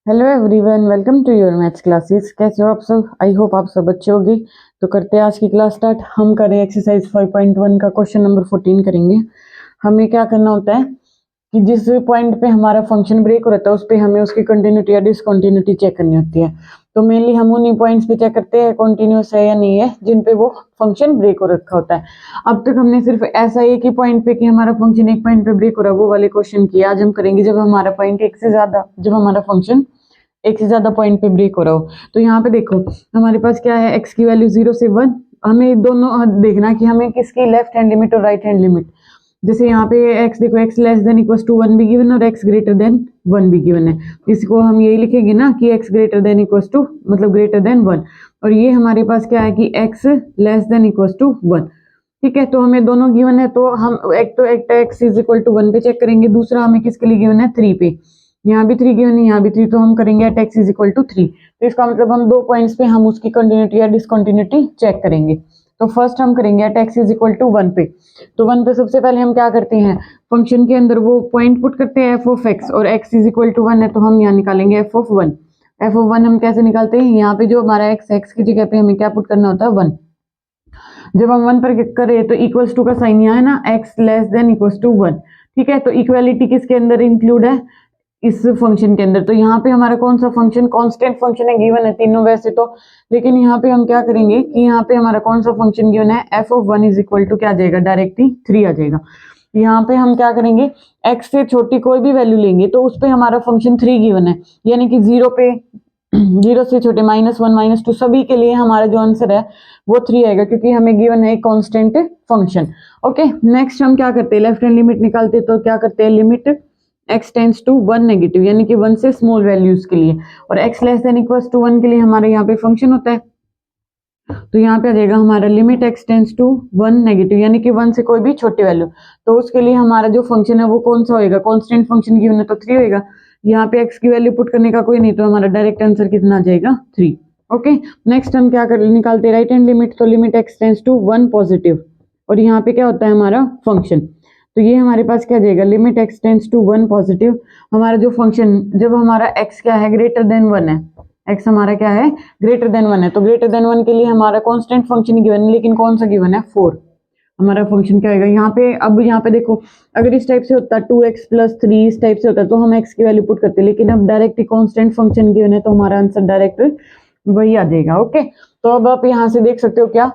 Hello everyone, welcome to your maths classes. कैसे हो आप सब? आई होप आप सब अच्छे होंगे। तो करते हैं आज की क्लास स्टार्ट। हम करें एक्सरसाइज 5.1 का क्वेश्चन नंबर 14 करेंगे। हमें क्या करना होता है कि जिस पॉइंट पे हमारा फंक्शन ब्रेक हो रहा है उस पे हमें उसकी कंटिन्यूटी या डिसकंटिन्यूटी चेक करनी होती है। तो मेनली हम उन्हीं पॉइंट्स पे चेक करते हैं कंटिन्यूस है या नहीं है जिन पे वो फंक्शन ब्रेक हो रखा होता है। अब तक हमने सिर्फ ऐसा एक ही पॉइंट पे कि हमारा फंक्शन एक पॉइंट पे ब्रेक हो रहा है वो वाले क्वेश्चन किए। आज हम करेंगे जब हमारा पॉइंट एक से ज्यादा, जब हमारा फंक्शन एक से ज्यादा पॉइंट पे ब्रेक हो रहा हो। तो यहाँ पे देखो हमारे पास क्या है, एक्स की वैल्यू 0 से 1। हमें दोनों देखना कि हमें किसकी लेफ्ट हैंड लिमिट और राइट हैंड लिमिट। जैसे यहाँ पे एक्स देखो, x less than equal to 1 भी गिवन और एक्स ग्रेटर देन 1 भी गिवन है। इसको हम यही लिखेंगे ना कि x greater than equal to मतलब ग्रेटर देन 1। और ये हमारे पास क्या है कि x less than equal to 1। ठीक है, तो हमें दोनों गिवन है। तो हम एक एक्स इज इक्वल टू 1 पे चेक करेंगे, दूसरा हमें किसके लिए गिवन है 3 पे। यहाँ भी 3 गिवन है, यहाँ भी 3, तो हम करेंगे at x is equal to 3। तो इसका मतलब हम दो पॉइंट्स पे हम उसकी कंटिन्यूटी या डिसकंटिन्यूटी चेक करेंगे। तो फर्स्ट हम करेंगे at x is equal to 1 पे। तो 1 पे सबसे पहले हम क्या करते हैं, फंक्शन के अंदर वो पॉइंट पुट करते हैं एफ ऑफ एक्स, और एक्स इज इक्वल टू 1 है तो हम यहाँ निकालेंगे एफ ऑफ 1। एफ ऑफ 1 हम कैसे निकालते हैं, यहाँ पे जो हमारा एक्स, एक्स की जगह पे हमें क्या पुट करना होता है 1। जब हम 1 पर क्लिक करें तो इक्वल्स टू का साइन यहाँ है ना, x less than equals to 1। ठीक है, तो इक्वालिटी किसके अंदर इंक्लूड है, इस फंक्शन के अंदर। तो यहाँ पे हमारा कौन सा फंक्शन, कांस्टेंट फंक्शन है, गिवन है तीनों वैसे तो। लेकिन यहाँ पे हम क्या करेंगे कि यहाँ पे हमारा कौन सा फंक्शन गिवन है, F of 1 is equal to क्या आ जाएगा, डायरेक्टली 3 आ जाएगा। यहाँ पे हम क्या करेंगे, एक्स से छोटी कोई भी वैल्यू लेंगे तो उस पे हमारा फंक्शन 3 गिवन है, यानी कि 0 पे, 0 से छोटे -1 -2 सभी के लिए हमारा जो आंसर है वो 3 आएगा, क्योंकि हमें गिवन है एक कांस्टेंट फंक्शन। ओके, नेक्स्ट हम क्या करते हैं, लेफ्ट हैंड लिमिट निकालते। तो क्या करते हैं, limit x tends to 1 negative, यानी कि 1 से स्मॉल वैल्यूज के लिए, और x less than equals to 1 के लिए हमारे यहाँ पे फंक्शन होता है। तो यहाँ पे आ जाएगा हमारा limit x tends to 1 negative, यानी कि 1 से कोई भी छोटी वैल्यू। तो उसके लिए हमारा जो फंक्शन है वो कौन सा होएगा, कांस्टेंट फंक्शन गिवन है तो 3 होएगा। यहाँ पे x की वैल्यू पुट करने का कोई नहीं, तो हमारा डायरेक्ट आंसर कितना आ जाएगा 3। ओके, नेक्स्ट हम क्या कर निकालते हैं, राइट हैंड लिमिट। तो limit x tends to 1 positive, और यहाँ पे क्या होता है हमारा फंक्शन। तो ये हमारे पास क्या जाएगा, limit x tends to 1 positive. हमारा जो फंक्शन, जब हमारा x क्या है, ग्रेटर देन 1 है, x हमारा क्या है, ग्रेटर देन 1 है, तो ग्रेटर देन 1 के लिए हमारा कांस्टेंट फंक्शन गिवन है, लेकिन कौन सा गिवन है 4। हमारा फंक्शन क्या होगा यहाँ पे, अब यहाँ पे देखो अगर इस टाइप से होता 2x प्लस 3 इस टाइप से होता तो हम x की वैल्यू पुट करते, लेकिन अब डायरेक्ट कांस्टेंट फंक्शन गिवन है तो हमारा आंसर डायरेक्ट वही आ जाएगा। ओके, तो अब आप यहाँ से देख सकते हो क्या,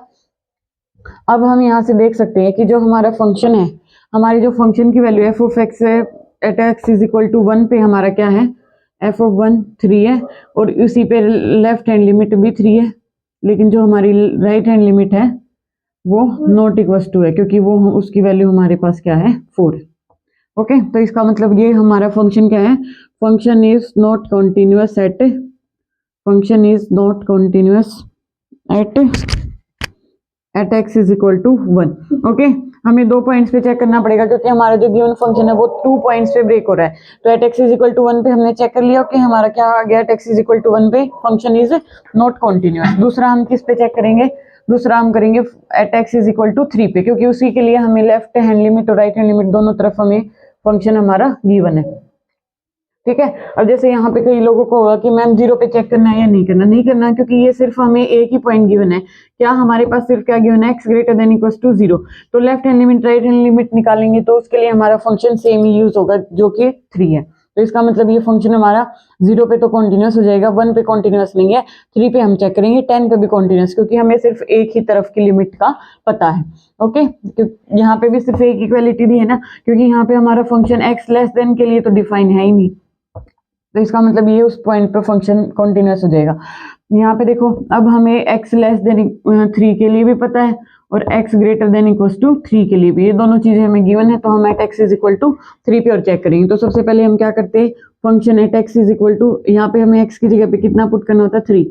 अब हम यहाँ से देख सकते हैं कि जो हमारा फंक्शन है, हमारी जो फंक्शन की वैल्यू एफ ऑफ एक्स है at x is equal to 1 पे हमारा क्या है, एफ ऑफ 1 3 है, और उसी पे लेफ्ट हैंड लिमिट भी 3 है। लेकिन जो हमारी राइट हैंड लिमिट है वो नॉट इक्वल टू है, क्योंकि वो उसकी वैल्यू हमारे पास क्या है 4। ओके, तो इसका मतलब ये हमारा फंक्शन क्या है, function is not continuous at, function is not continuous at x is equal to 1। Okay, हमें दो पॉइंट्स पे चेक करना पड़ेगा, क्योंकि हमारा जो गिवन फंक्शन है वो 2 पॉइंट्स पे ब्रेक हो रहा है। तो at x is equal to 1 पे हमने चेक कर लिया कि हमारा क्या आ गया, at x is equal to 1 पे फंक्शन इज नॉट कॉन्टिन्यूअस। दूसरा हम किस पे चेक करेंगे, दूसरा हम करेंगे at x is equal to 3 पे, क्योंकि उसी के लिए हमें लेफ्ट हैंड लिमिट और राइट हैंड लिमिट दोनों तरफ हमें फंक्शन हमारा गिवन है। ठीक है, अब जैसे यहाँ पे कई लोगों को होगा कि मैम 0 पे चेक करना है या नहीं करना, नहीं करना, क्योंकि ये सिर्फ हमें एक ही पॉइंट गिवन है। क्या हमारे पास सिर्फ क्या गिवन है, x greater than equals to 0। तो left hand limit right hand limit निकालेंगे तो उसके लिए हमारा फंक्शन सेम ही यूज होगा, जो कि 3 है। तो इसका मतलब ये फंक्शन हमारा 0 पे तो कॉन्टिन्यूस हो जाएगा, 1 पे कॉन्टिन्यूस नहीं है, 3 पे हम चेक करेंगे, 10 पे भी कॉन्टिन्यूस, क्योंकि हमें सिर्फ एक ही तरफ की लिमिट का पता है। ओके, यहाँ पे भी सिर्फ एक इक्वालिटी दी है ना, क्योंकि यहाँ पे हमारा फंक्शन एक्स लेस देन के लिए तो डिफाइन है ही नहीं, तो इसका मतलब ये उस पॉइंट पे फंक्शन कॉन्टिन्यूस हो जाएगा। यहाँ पे देखो अब हमें x लेस देन 3 के लिए भी पता है, और x greater than equals to 3 के लिए भी, ये दोनों चीजें हमें गिवन है। तो हम at x is equal to 3 पे और चेक करेंगे। तो सबसे पहले हम क्या करते हैं, function at x is equal to, यहाँ पे हमें x की जगह पे कितना पुट करना होता है 3,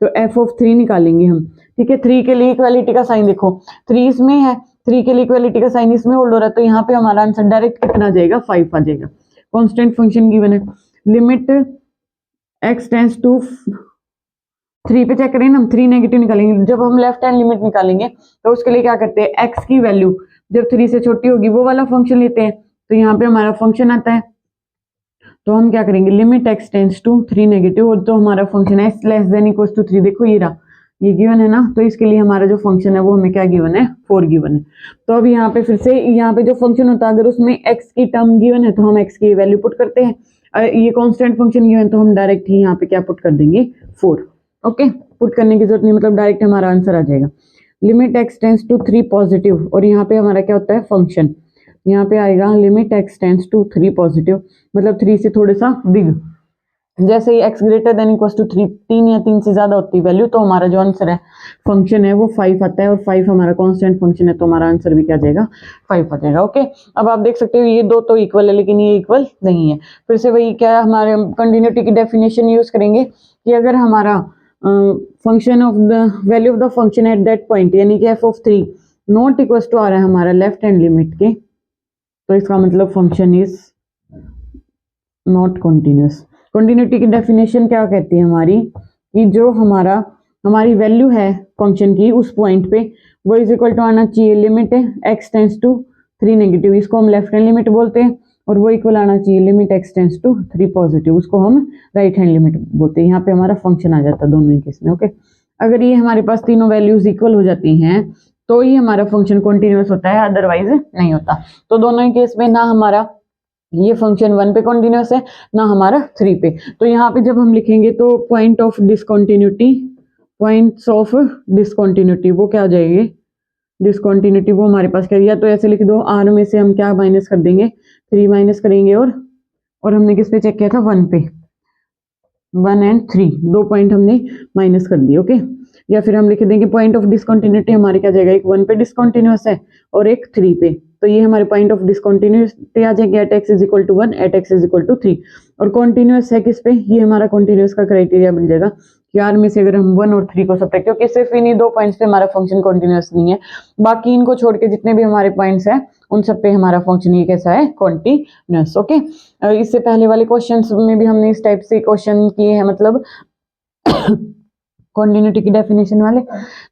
तो f ऑफ 3 निकालेंगे हम। ठीक है, 3 के लिए इक्वालिटी का साइन देखो, 3 इसमें है, 3 के लिए इक्वालिटी का साइन इसमें होल्ड हो रहा है, तो यहाँ पे हमारा आंसर डायरेक्ट कितना आ जाएगा 5 आ जाएगा। कॉन्स्टेंट फंक्शन गिवन है, लिमिट x टेंस टू 3 पे चेक करें ना, हम 3 नेगेटिव निकालेंगे। जब हम लेफ्ट हैंड लिमिट निकालेंगे तो उसके लिए क्या करते हैं, x की वैल्यू जब 3 से छोटी होगी वो वाला फंक्शन लेते हैं। तो यहाँ पे हमारा फंक्शन आता है, तो हम क्या करेंगे, limit x tends to 3 negative, और तो हमारा फंक्शन है लेस देन इक्वल टू 3, देखो ये रहा, ये गिवन है ना, तो इसके लिए हमारा जो फंक्शन है वो हमें क्या गिवन है, 4 गिवन है। तो अब यहाँ पे फिर से यहाँ पे जो फंक्शन होता है अगर उसमें x की टर्म गिवन है तो हम x की वैल्यू पुट करते हैं, ये कांस्टेंट फंक्शन गिवन तो हम डायरेक्ट ही यहाँ पे क्या पुट कर देंगे, 4। ओके, पुट करने की जरूरत नहीं, मतलब डायरेक्ट हमारा आंसर आ जाएगा। Limit x tends to 3 positive, और यहाँ पे हमारा क्या होता है फंक्शन, यहाँ पे आएगा limit x tends to 3 positive, मतलब 3 से थोड़ा सा बिग, जैसे ही x greater than equal to 3, 3 या 3 से ज्यादा होती है वैल्यू, तो हमारा जो आंसर है फंक्शन है वो 5 आता है, और 5 हमारा कांस्टेंट फंक्शन है, तो हमारा आंसर भी क्या जाएगा, 5 आ जाएगा। ओके, अब आप देख सकते हो ये दो तो इक्वल है लेकिन ये इक्वल नहीं है। फिर से वही क्या हमारे कंटिन्यूटी की डेफिनेशन यूज करेंगे कि अगर हमारा function of the value of the function at that point, यानी कि f of 3 not equal to आ रहा है हमारा लेफ्ट हैंड लिमिट के, तो इसका मतलब function is not continuous. Continuity की डेफिनेशन क्या कहती है हमारी, कि जो हमारी वैल्यू है फंक्शन की उस पॉइंट पे वो इज इक्वल टू आना चाहिए limit x tends to 3 negative, इसको हम लेफ्ट हैंड लिमिट बोलते हैं, और वो इक्वल आना चाहिए limit x tends to 3 positive, उसको हम राइट हैंड लिमिट बोलते हैं। यहाँ पे हमारा फंक्शन आ जाता है दोनों ही केस में। ओके, अगर ये हमारे पास तीनों वैल्यूज इक्वल हो जाती हैं तो ही हमारा फंक्शन कंटिन्यूअस होता है, अदरवाइज नहीं होता। तो दोनों ही केस में ना हमारा ये फंक्शन 1 पे कॉन्टिन्यूस है ना हमारा 3 पे, तो यहाँ पे जब हम लिखेंगे तो point of discontinuity, points of discontinuity वो क्या आ जाएंगे, डिसकॉन्टिन्यूटी वो हमारे पास क्या, या तो ऐसे लिख दो, r में से हम क्या माइनस कर देंगे, 3 माइनस करेंगे, और हमने किस पे चेक किया था, 1 पे, 1 एंड 3 दो पॉइंट हमने माइनस कर दिए। ओके, या फिर हम लिख देंगे पॉइंट ऑफ डिसकॉन्टिन्यूटी हमारे क्या जाएगा, एक 1 पे डिसकॉन्टिन्यूअस है और एक 3 पे, तो ये हमारे पॉइंट ऑफ डिसकॉन्टिन्यूटी आ जाएगी at x is equal to 1 at x is equal to 3, और कॉन्टिन्यूअस है किस पे, ये हमारा कॉन्टिन्यूअस का क्राइटेरिया बन जाएगा कि r में से अगर हम 1 और 3 को सब्ट्रैक्ट, क्योंकि सिर्फ इन्हीं दो पॉइंट्स पे हमारा फंक्शन कॉन्टिन्यूअस नहीं है, बाकी इनको छोड़ के जितने भी हमारे पॉइंट्स हैं उन सब पे हमारा फंक्शन ये कैसा है, कॉन्टिन्यूअस। ओके, इससे पहले वाले क्वेश्चन में भी हमने इस टाइप से क्वेश्चन किए हैं, मतलब कॉन्टिन्यूटी की डेफिनेशन वाले,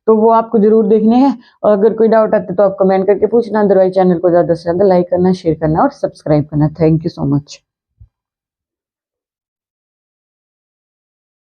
तो वो आपको जरूर देखने हैं, और अगर कोई डाउट आते तो आप कमेंट करके पूछना, अदरवाइज चैनल को ज़्यादा से ज़्यादा लाइक करना, शेयर करना और सब्सक्राइब करना। Thank you so much.